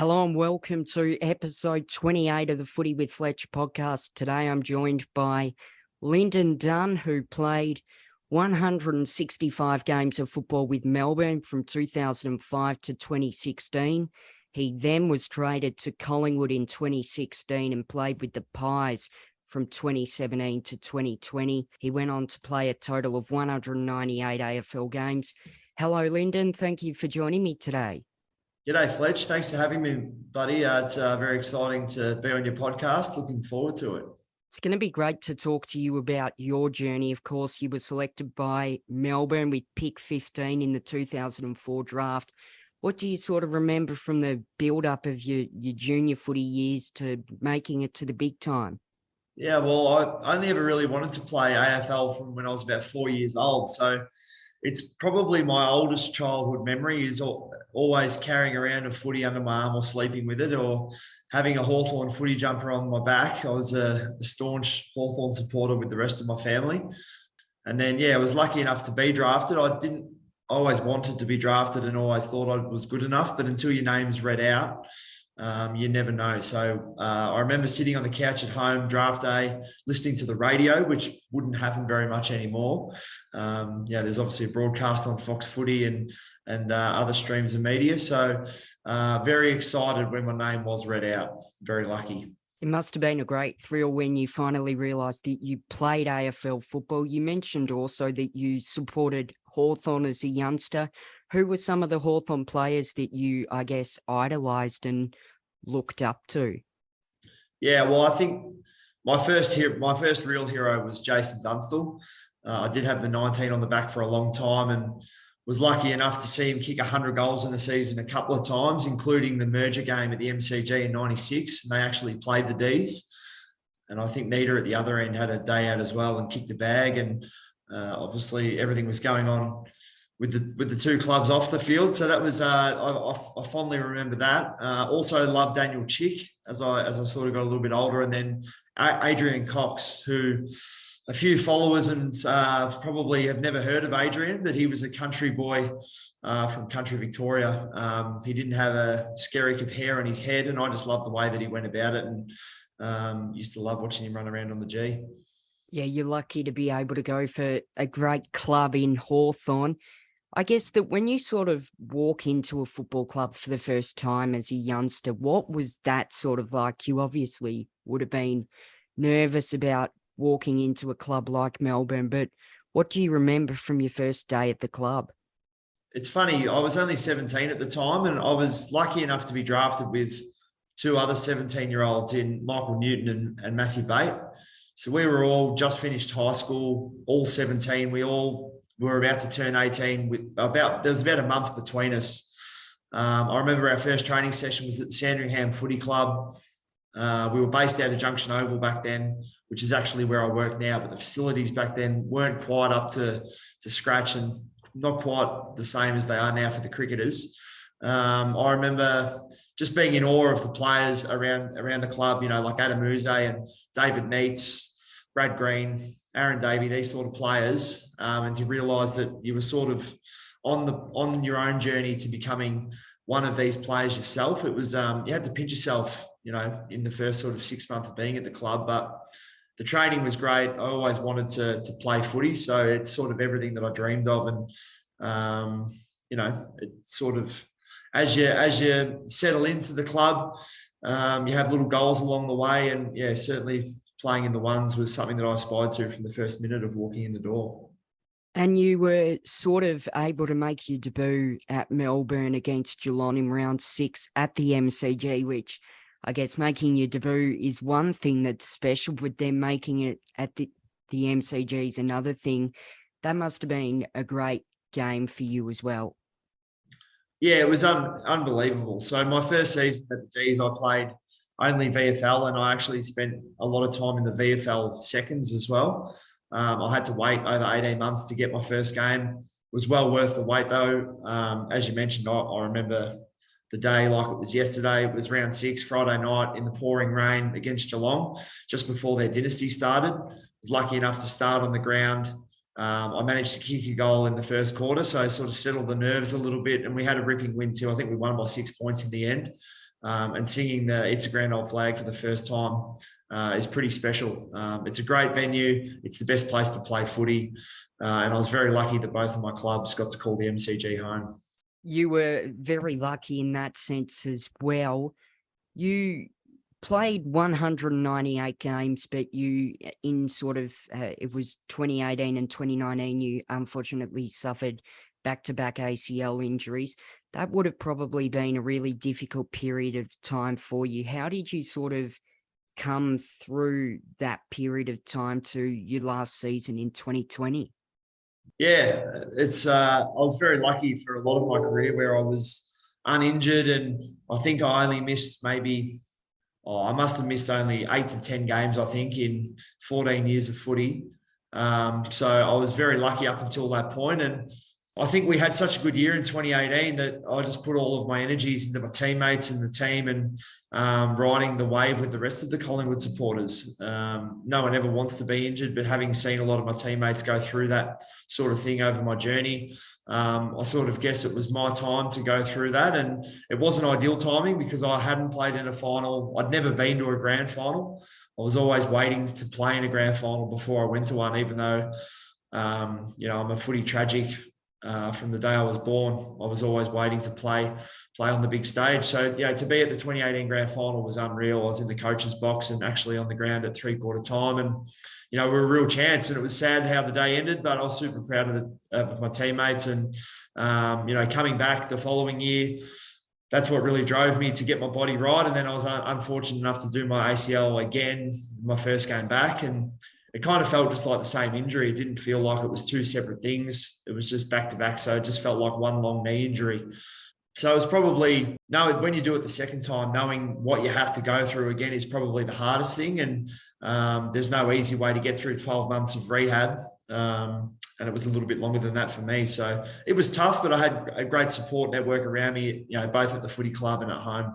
Hello and welcome to episode 28 of the Footy with Fletch podcast. Today I'm joined by Lynden Dunn, who played 165 games of football with Melbourne from 2005 to 2016. He then was traded to Collingwood in 2016 and played with the Pies from 2017 to 2020. He went on to play a total of 198 AFL games. Hello, Lynden. Thank you for joining me today. G'day, Fletch. Thanks for having me, buddy. It's very exciting to be on your podcast. Looking forward to it. It's going to be great to talk to you about your journey. Of course, you were selected by Melbourne with pick 15 in the 2004 draft. What do you sort of remember from the build-up of your junior footy years to making it to the big time? Yeah, well, I only ever really wanted to play AFL from when I was about 4 years old. So it's probably my oldest childhood memory is always carrying around a footy under my arm or sleeping with it or having a Hawthorn footy jumper on my back. I was a staunch Hawthorn supporter with the rest of my family. And then, I was lucky enough to be drafted. I always wanted to be drafted and always thought I was good enough, but until your name's read out, you never know. So I remember sitting on the couch at home, draft day, listening to the radio, which wouldn't happen very much anymore. There's obviously a broadcast on Fox Footy and other streams of media. So very excited when my name was read out. Very lucky. It must have been a great thrill when you finally realised that you played AFL football. You mentioned also that you supported Hawthorn as a youngster. Who were some of the Hawthorn players that you, I guess, idolised and looked up to? Yeah, well, I think my first real hero was Jason Dunstall. I did have the 19 on the back for a long time and was lucky enough to see him kick 100 goals in a season a couple of times, including the merger game at the MCG in 96. And they actually played the Ds. And I think Nita at the other end had a day out as well and kicked a bag. And obviously everything was going on with the two clubs off the field. So that was, I fondly remember that. Also loved Daniel Chick as I sort of got a little bit older. And then Adrian Cox, who a few followers and probably have never heard of Adrian, but he was a country boy from country Victoria. He didn't have a skerrick of hair on his head, and I just loved the way that he went about it and used to love watching him run around on the G. Yeah, you're lucky to be able to go for a great club in Hawthorn. I guess that when you sort of walk into a football club for the first time as a youngster, what was that sort of like? You obviously would have been nervous about walking into a club like Melbourne, but what do you remember from your first day at the club? It's funny, I was only 17 at the time, and I was lucky enough to be drafted with two other 17-year-olds in Michael Newton and Matthew Bate. So we were all just finished high school, all 17. We all were about to turn 18 there was about a month between us. I remember our first training session was at the Sandringham Footy Club. We were based out of Junction Oval back then, which is actually where I work now, but the facilities back then weren't quite up to scratch and not quite the same as they are now for the cricketers. I remember just being in awe of the players around the club, like Adam Uze and David Neitz, Brad Green, Aaron Davey, these sort of players, and to realise that you were sort of on your own journey to becoming one of these players yourself. It was you had to pinch yourself, in the first sort of 6 months of being at the club, but the training was great. I always wanted to play footy, so it's sort of everything that I dreamed of, and it's sort of as you settle into the club, you have little goals along the way, and certainly playing in the ones was something that I aspired to from the first minute of walking in the door. And you were sort of able to make your debut at Melbourne against Geelong in round 6 at the MCG, which I guess making your debut is one thing that's special, but then making it at the MCG is another thing. That must have been a great game for you as well. Yeah, it was unbelievable. So my first season at the Gs, I played only VFL, and I actually spent a lot of time in the VFL seconds as well. I had to wait over 18 months to get my first game. It was well worth the wait though. As you mentioned, I remember the day like it was yesterday. It was round 6, Friday night in the pouring rain against Geelong, just before their dynasty started. I was lucky enough to start on the ground. I managed to kick a goal in the first quarter, so I sort of settled the nerves a little bit, and we had a ripping win too. I think we won by 6 points in the end. and singing the It's a Grand Old Flag for the first time is pretty special. It's a great venue. It's the best place to play footy. And I was very lucky that both of my clubs got to call the MCG home. You were very lucky in that sense as well. You played 198 games, but you, in sort of, it was 2018 and 2019, you unfortunately suffered back-to-back ACL injuries. That would have probably been a really difficult period of time for you. How did you sort of come through that period of time to your last season in 2020? Yeah, I was very lucky for a lot of my career where I was uninjured, and I think I only missed I must have missed only 8 to 10 games, I think, in 14 years of footy. So I was very lucky up until that point. And I think we had such a good year in 2018 that I just put all of my energies into my teammates and the team, and riding the wave with the rest of the Collingwood supporters. No one ever wants to be injured, but having seen a lot of my teammates go through that sort of thing over my journey, I sort of guess it was my time to go through that. And it wasn't ideal timing because I hadn't played in a final. I'd never been to a grand final. I was always waiting to play in a grand final before I went to one, even though, I'm a footy tragic. From the day I was born, I was always waiting to play on the big stage. So, to be at the 2018 grand final was unreal. I was in the coach's box and actually on the ground at 3/4 time. And, we were a real chance, and it was sad how the day ended, but I was super proud of my teammates. And, coming back the following year, that's what really drove me to get my body right. And then I was unfortunate enough to do my ACL again, my first game back. And it kind of felt just like the same injury. It didn't feel like it was two separate things. It was just back to back. So it just felt like one long knee injury. So it was probably, when you do it the second time, knowing what you have to go through again is probably the hardest thing. And there's no easy way to get through 12 months of rehab. And it was a little bit longer than that for me. So it was tough, but I had a great support network around me, both at the footy club and at home.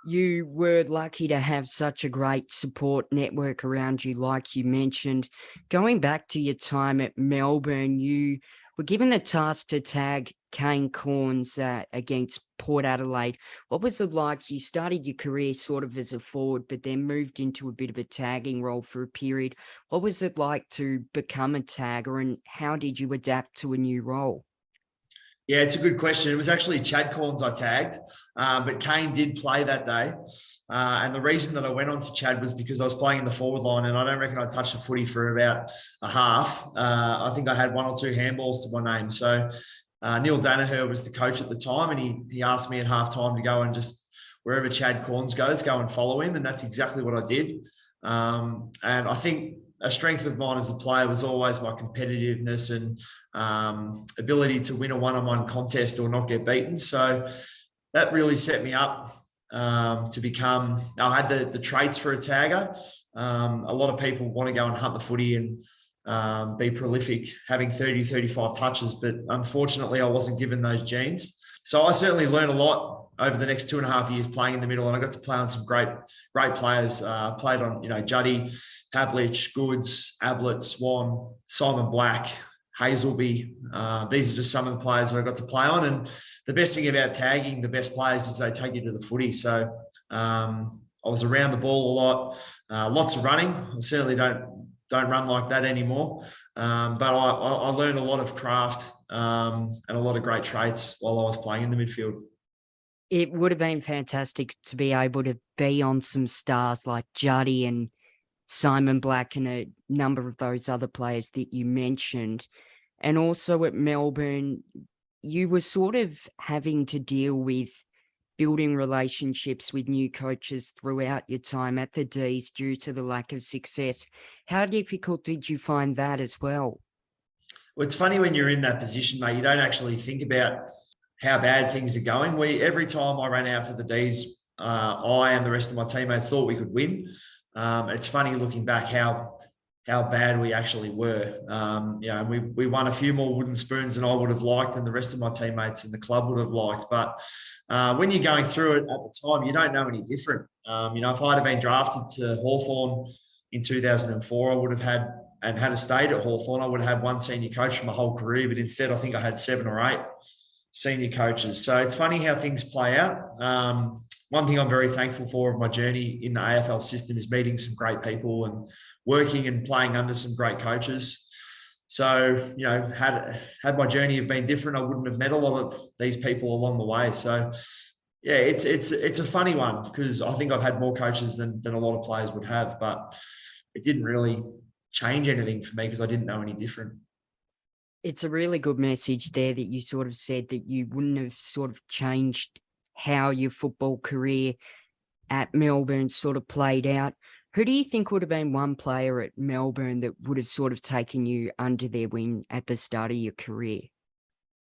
You were lucky to have such a great support network around you, like you mentioned. Going back to your time at Melbourne, you were given the task to tag Kane Cornes against Port Adelaide. What was it like? You started your career sort of as a forward, but then moved into a bit of a tagging role for a period. What was it like to become a tagger, and how did you adapt to a new role? Yeah, it's a good question. It was actually Chad Cornes I tagged, but Kane did play that day. And the reason that I went on to Chad was because I was playing in the forward line, and I don't reckon I touched the footy for about a half. I think I had 1 or 2 handballs to my name. So Neil Danaher was the coach at the time, and he asked me at halftime to go and just, wherever Chad Cornes goes, go and follow him. And that's exactly what I did. And I think a strength of mine as a player was always my competitiveness and ability to win a one-on-one contest or not get beaten. So that really set me up to become, I had the traits for a tagger. A lot of people want to go and hunt the footy and be prolific, having 30, 35 touches, but unfortunately I wasn't given those genes. So I certainly learned a lot over the next 2.5 years playing in the middle, and I got to play on some great players. Played on, Juddy, Pavlich, Goods, Ablett, Swan, Simon Black, Hazelby. These are just some of the players that I got to play on. And the best thing about tagging the best players is they take you to the footy. So I was around the ball a lot, lots of running. I certainly don't run like that anymore. But I learned a lot of craft and a lot of great traits while I was playing in the midfield. It would have been fantastic to be able to be on some stars like Juddy and Simon Black and a number of those other players that you mentioned. And also at Melbourne, you were sort of having to deal with building relationships with new coaches throughout your time at the D's due to the lack of success. How difficult did you find that as well? Well, it's funny when you're in that position, mate, you don't actually think about how bad things are going. Every time I ran out for the D's, I and the rest of my teammates thought we could win. It's funny looking back how bad we actually were. We won a few more wooden spoons than I would have liked, and the rest of my teammates in the club would have liked. But when you're going through it at the time, you don't know any different. If I'd have been drafted to Hawthorn in 2004, I would have had a stayed at Hawthorn, I would have had one senior coach for my whole career. But instead, I think I had 7 or 8 senior coaches. So it's funny how things play out. one thing I'm very thankful for of my journey in the AFL system is meeting some great people and working and playing under some great coaches. So, had my journey have been different, I wouldn't have met a lot of these people along the way. So, yeah, it's a funny one because I think I've had more coaches than a lot of players would have, but it didn't really change anything for me because I didn't know any different. It's a really good message there that you sort of said that you wouldn't have sort of changed how your football career at Melbourne sort of played out. Who do you think would have been one player at Melbourne that would have sort of taken you under their wing at the start of your career?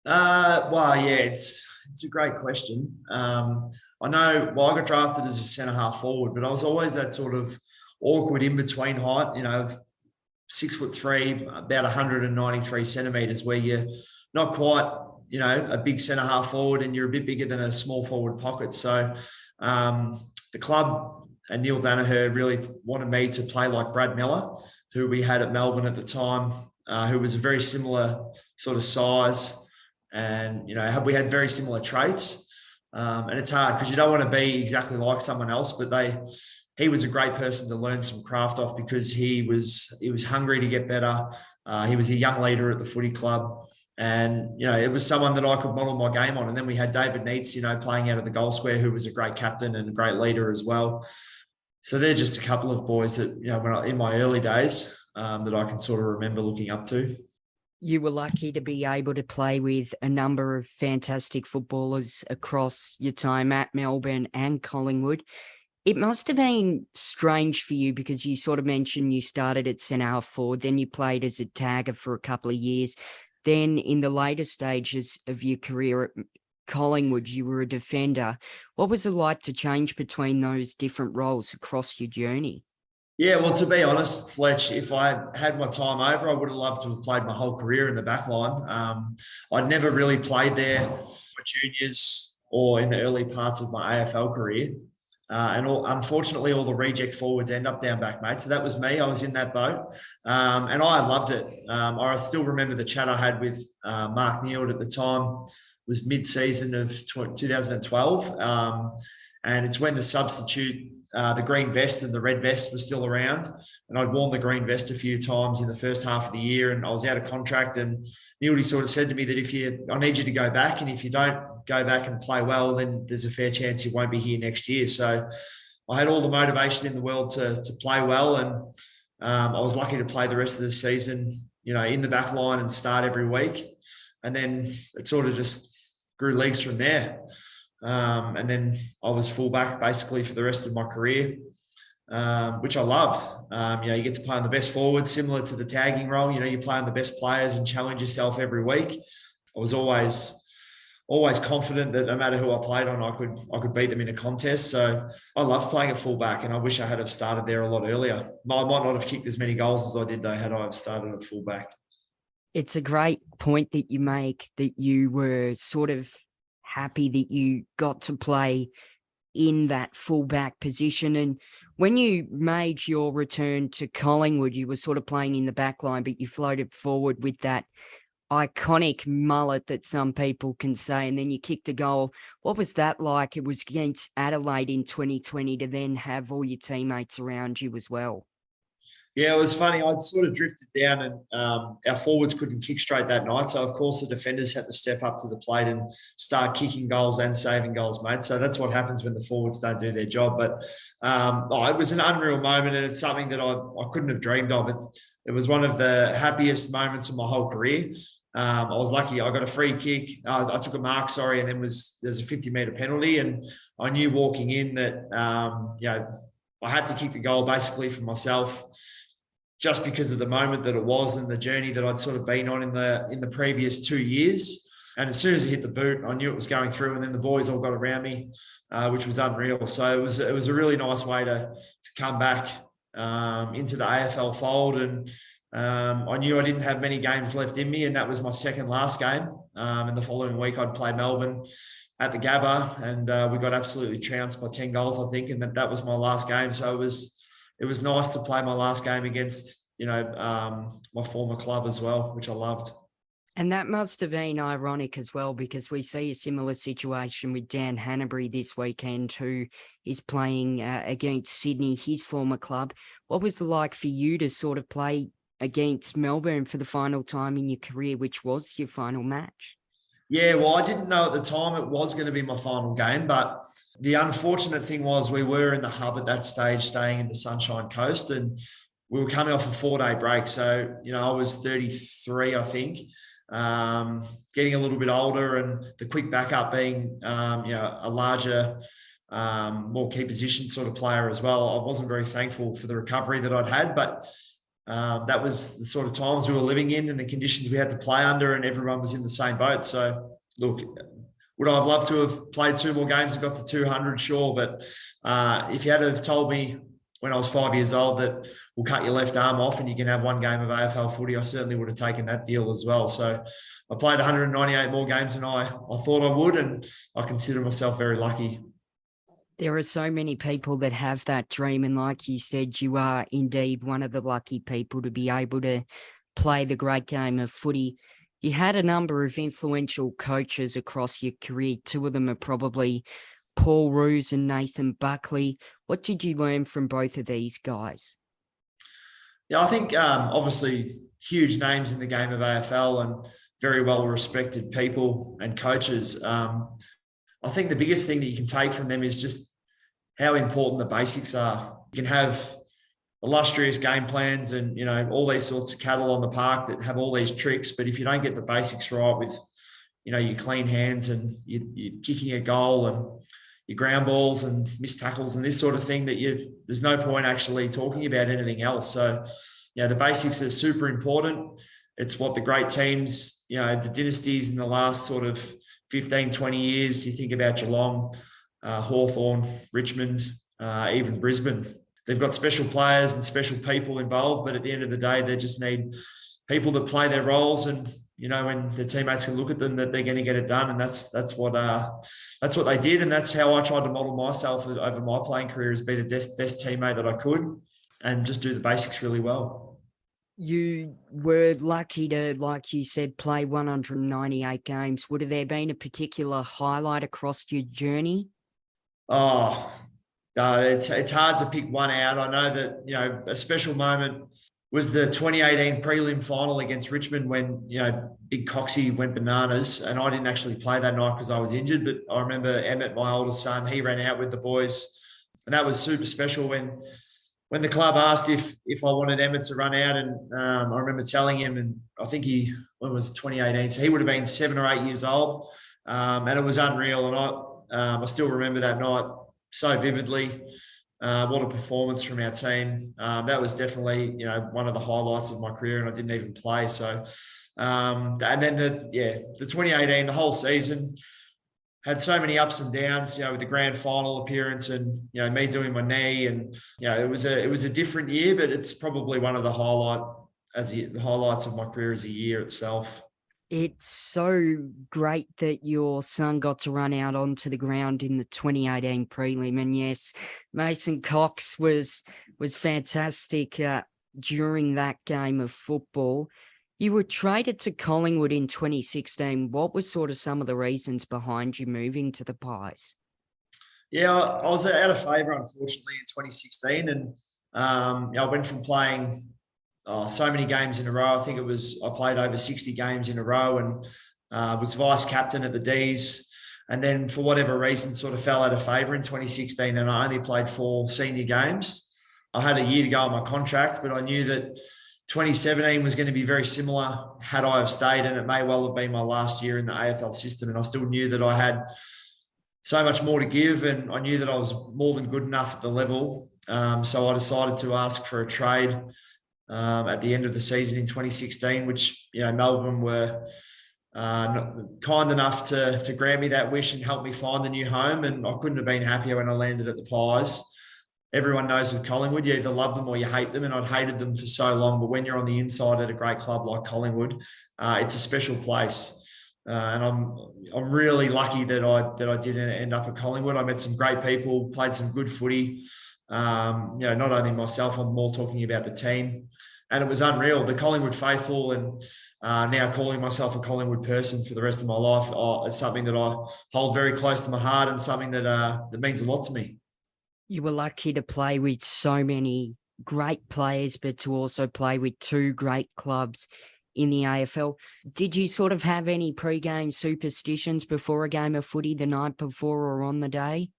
It's a great question. I know, I got drafted as a centre half forward, but I was always that sort of awkward in between height, 6'3", about 193 centimetres, where you're not quite, a big centre half forward and you're a bit bigger than a small forward pocket. So the club and Neil Danaher really wanted me to play like Brad Miller, who we had at Melbourne at the time, who was a very similar sort of size. And, we had very similar traits. And it's hard because you don't want to be exactly like someone else, but he was a great person to learn some craft off because he was hungry to get better. He was a young leader at the footy club. And, it was someone that I could model my game on. And then we had David Neitz, playing out of the goal square, who was a great captain and a great leader as well. So they're just a couple of boys that, in my early days that I can sort of remember looking up to. You were lucky to be able to play with a number of fantastic footballers across your time at Melbourne and Collingwood. It must have been strange for you because you sort of mentioned you started at centre half forward, then you played as a tagger for a couple of years. Then in the later stages of your career at Collingwood, you were a defender. What was it like to change between those different roles across your journey? Yeah, well, to be honest, Fletch, if I had my time over, I would have loved to have played my whole career in the back line. I'd never really played there for juniors or in the early parts of my AFL career. Unfortunately, all the reject forwards end up down back, mate. So that was me. I was in that boat. And I loved it. I still remember the chat I had with Mark Neild at the time. It was mid-season of 2012. And it's when the substitute, the green vest and the red vest was still around. And I'd worn the green vest a few times in the first half of the year and I was out of contract. And Neildy sort of said to me that I need you to go back. And if you don't go back and play well, then there's a fair chance you won't be here next year. So I had all the motivation in the world to play well. And I was lucky to play the rest of the season, in the back line and start every week. And then it sort of just grew leagues from there. And then I was fullback basically for the rest of my career, which I loved. You get to play on the best forwards, similar to the tagging role. You play on the best players and challenge yourself every week. I was always confident that no matter who I played on, I could beat them in a contest. So I loved playing at fullback, and I wish I had have started there a lot earlier. I might not have kicked as many goals as I did though had I have started at fullback. It's a great point that you make, that you were sort of happy that you got to play in that fullback position. And when you made your return to Collingwood, you were sort of playing in the back line, but you floated forward with that iconic mullet that some people can say, and then you kicked a goal. What was that like? It was against Adelaide in 2020 to then have all your teammates around you as well. Yeah, it was funny. I'd sort of drifted down and our forwards couldn't kick straight that night. So, of course, the defenders had to step up to the plate and start kicking goals and saving goals, mate. So that's what happens when the forwards don't do their job. But it was an unreal moment, and it's something that I couldn't have dreamed of. It was one of the happiest moments of my whole career. I was lucky. I got a free kick. I took a mark, and then there's a 50-metre penalty. And I knew walking in that, I had to kick the goal basically for myself, just because of the moment that it was and the journey that I'd sort of been on in the previous 2 years. And as soon as it hit the boot, I knew it was going through, and then the boys all got around me, which was unreal. So it was a really nice way to come back into the AFL fold. And I knew I didn't have many games left in me, and that was my second last game. And the following week I'd play Melbourne at the Gabba, and we got absolutely trounced by 10 goals, I think, and that was my last game. So it was nice to play my last game against, my former club as well, which I loved. And that must have been ironic as well, because we see a similar situation with Dan Hanbury this weekend, who is playing against Sydney, his former club. What was it like for you to sort of play against Melbourne for the final time in your career, which was your final match? Yeah, well, I didn't know at the time it was going to be my final game, but the unfortunate thing was we were in the hub at that stage, staying in the Sunshine Coast, and we were coming off a 4-day break. So, I was 33, I think, getting a little bit older, and the quick backup being, a larger, more key position sort of player as well. I wasn't very thankful for the recovery that I'd had, but that was the sort of times we were living in and the conditions we had to play under, and everyone was in the same boat. So, look, would I have loved to have played 2 more games and got to 200? Sure. But if you had have told me when I was 5 years old that we'll cut your left arm off and you can have 1 game of AFL footy, I certainly would have taken that deal as well. So I played 198 more games than I thought I would, and I consider myself very lucky. There are so many people that have that dream. And like you said, you are indeed one of the lucky people to be able to play the great game of footy. You had a number of influential coaches across your career. 2 of them are probably Paul Roos and Nathan Buckley. What did you learn from both of these guys? Yeah, I think obviously huge names in the game of AFL and very well-respected people and coaches. I think the biggest thing that you can take from them is just how important the basics are. You can have illustrious game plans and, all these sorts of cattle on the park that have all these tricks, but if you don't get the basics right with, your clean hands and you're kicking a goal and your ground balls and missed tackles and this sort of thing, there's no point actually talking about anything else. So, the basics are super important. It's what the great teams, the dynasties in the last sort of 15, 20 years, you think about Geelong, Hawthorn, Richmond, even Brisbane. They've got special players and special people involved, but at the end of the day, they just need people that play their roles, and when their teammates can look at them, that they're going to get it done, and that's what they did, and that's how I tried to model myself over my playing career, is be the best teammate that I could, and just do the basics really well. You were lucky to, like you said, play 198 games. Would have there been a particular highlight across your journey? Oh, no, it's hard to pick one out. I know that, a special moment was the 2018 prelim final against Richmond when, Big Coxie went bananas, and I didn't actually play that night because I was injured. But I remember Emmett, my oldest son, he ran out with the boys, and that was super special when the club asked if I wanted Emmett to run out, and I remember telling him, and I think when was 2018? So he would have been 7 or 8 years old, and it was unreal. And I still remember that night so vividly. What a performance from our team. That was definitely, one of the highlights of my career, and I didn't even play. So, and then the 2018, the whole season, had so many ups and downs, with the grand final appearance and, me doing my knee, and, it was a different year, but it's probably one of the highlights of my career as a year itself. It's so great that your son got to run out onto the ground in the 2018 prelim. And yes, Mason Cox was fantastic during that game of football. You were traded to Collingwood in 2016. What was sort of some of the reasons behind you moving to the Pies? Yeah, I was out of favour, unfortunately, in 2016. And I went from playing so many games in a row. I think I played over 60 games in a row, and was vice captain at the D's. And then for whatever reason, sort of fell out of favour in 2016. And I only played 4 senior games. I had a year to go on my contract, but I knew that 2017 was going to be very similar had I have stayed, and it may well have been my last year in the AFL system. And I still knew that I had so much more to give, and I knew that I was more than good enough at the level. So I decided to ask for a trade at the end of the season in 2016, which, Melbourne were kind enough to grant me that wish and help me find a new home. And I couldn't have been happier when I landed at the Pies. Everyone knows with Collingwood, you either love them or you hate them, and I'd hated them for so long. But when you're on the inside at a great club like Collingwood, it's a special place. And I'm really lucky that I did end up at Collingwood. I met some great people, played some good footy. Not only myself, I'm more talking about the team. and it was unreal. The Collingwood faithful, and now calling myself a Collingwood person for the rest of my life, it's something that I hold very close to my heart, and something that means a lot to me. You were lucky to play with so many great players, but to also play with two great clubs in the AFL. Did you sort of have any pre-game superstitions before a game of footy the night before or on the day?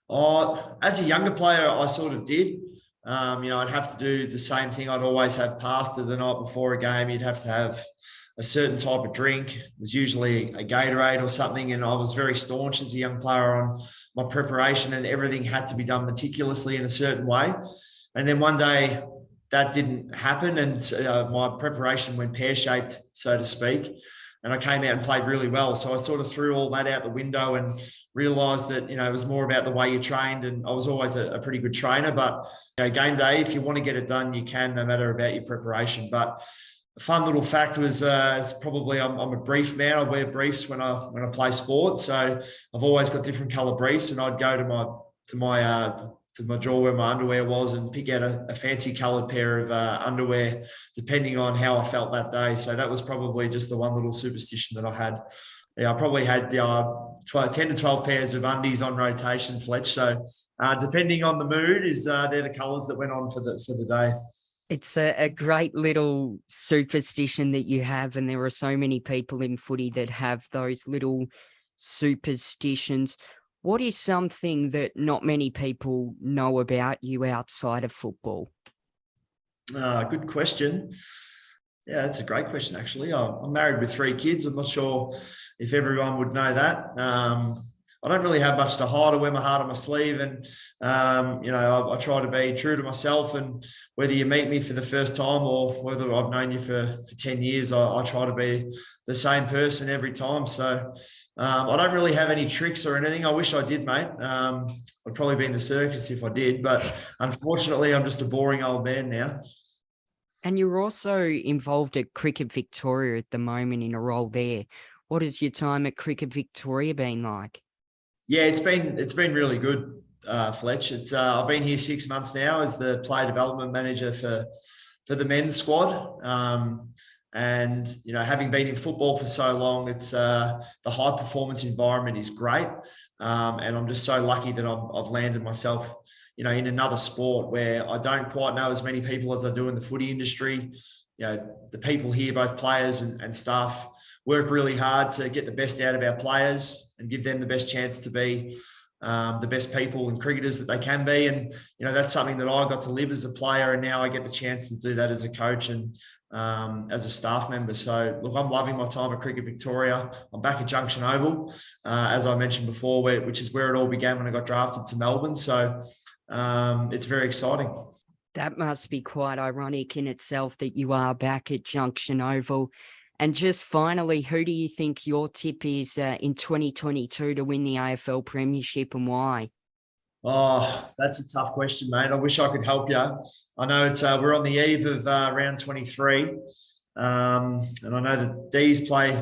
As a younger player, I sort of did. I'd have to do the same thing. I'd always have pasta the night before a game. You'd have to have a certain type of drink. It was usually a Gatorade or something. And I was very staunch as a young player on my preparation, and everything had to be done meticulously in a certain way. And then one day that didn't happen, and my preparation went pear-shaped, so to speak. And I came out and played really well. So I sort of threw all that out the window and realised that, it was more about the way you trained. And I was always a pretty good trainer. But, game day, if you want to get it done, you can, no matter about your preparation. But a fun little fact was probably I'm a brief man. I wear briefs when I play sport. So I've always got different colour briefs, and I'd go to my drawer where my underwear was and pick out a fancy coloured pair of underwear, depending on how I felt that day. So that was probably just the one little superstition that I had. Yeah, I probably had 10 to 12 pairs of undies on rotation, Fletch. So depending on the mood, they're the colours that went on for the day. It's a great little superstition that you have, and there are so many people in footy that have those little superstitions. What is something that not many people know about you outside of football? Good question. Yeah, that's a great question, actually. I'm married with 3 kids. I'm not sure if everyone would know that. I don't really have much to hide. I wear my heart on my sleeve, and I try to be true to myself. And whether you meet me for the first time or whether I've known you for 10 years, I try to be the same person every time. So I don't really have any tricks or anything. I wish I did, mate. I'd probably be in the circus if I did, but unfortunately, I'm just a boring old man now. And you're also involved at Cricket Victoria at the moment in a role there. What has your time at Cricket Victoria been like? Yeah, it's been really good, Fletch. I've been here 6 months now as the player development manager for the men's squad. And having been in football for so long, it's the high performance environment is great. And I'm just so lucky that I've landed myself, in another sport where I don't quite know as many people as I do in the footy industry. The people here, both players and staff, work really hard to get the best out of our players and give them the best chance to be the best people and cricketers that they can be. And, that's something that I got to live as a player, and now I get the chance to do that as a coach and as a staff member. So, look, I'm loving my time at Cricket Victoria. I'm back at Junction Oval, as I mentioned before, which is where it all began when I got drafted to Melbourne. So it's very exciting. That must be quite ironic in itself that you are back at Junction Oval. And just finally, who do you think your tip is in 2022 to win the AFL premiership, and why? Oh, that's a tough question, mate. I wish I could help you. I know we're on the eve of round 23, and I know the D's play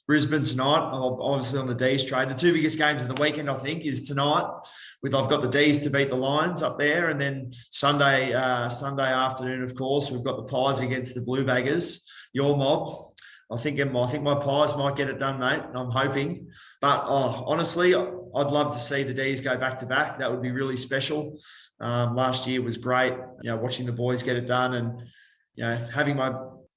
Brisbane tonight. I'm obviously on the D's trade. The 2 biggest games of the weekend, I think, is tonight. I've got the D's to beat the Lions up there, and then Sunday afternoon, of course, we've got the Pies against the Blue Baggers. Your mob. I think my Pies might get it done, mate. I'm hoping. But honestly, I'd love to see the D's go back to back. That would be really special. Last year was great, watching the boys get it done, and having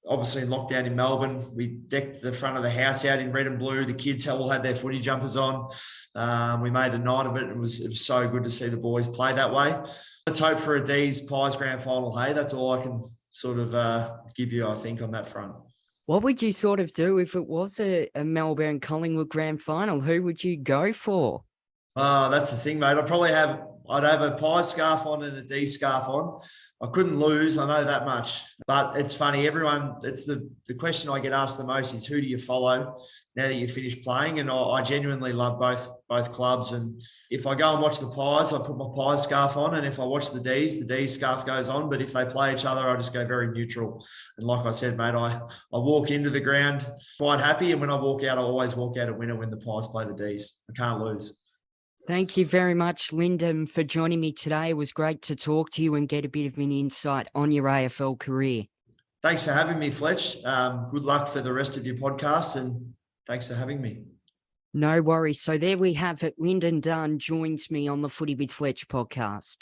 obviously in lockdown in Melbourne, we decked the front of the house out in red and blue. The kids all had their footy jumpers on. We made a night of it. It was so good to see the boys play that way. Let's hope for a D's Pies grand final. Hey, that's all I can sort of give you, I think, on that front. What would you sort of do if it was a Melbourne Collingwood grand final? Who would you go for? That's the thing, mate. I'd have a Pies scarf on and a D scarf on. I couldn't lose, I know that much. But it's funny, it's the question I get asked the most is, who do you follow now that you've finished playing? And I genuinely love both clubs. And if I go and watch the Pies, I put my Pies scarf on. And if I watch the D's scarf goes on. But if they play each other, I just go very neutral. And like I said, mate, I walk into the ground quite happy. And when I walk out, I always walk out a winner when the Pies play the D's. I can't lose. Thank you very much, Lynden, for joining me today. It was great to talk to you and get a bit of an insight on your AFL career. Thanks for having me, Fletch. Good luck for the rest of your podcast, and thanks for having me. No worries. So there we have it. Lynden Dunn joins me on the Footy with Fletch podcast.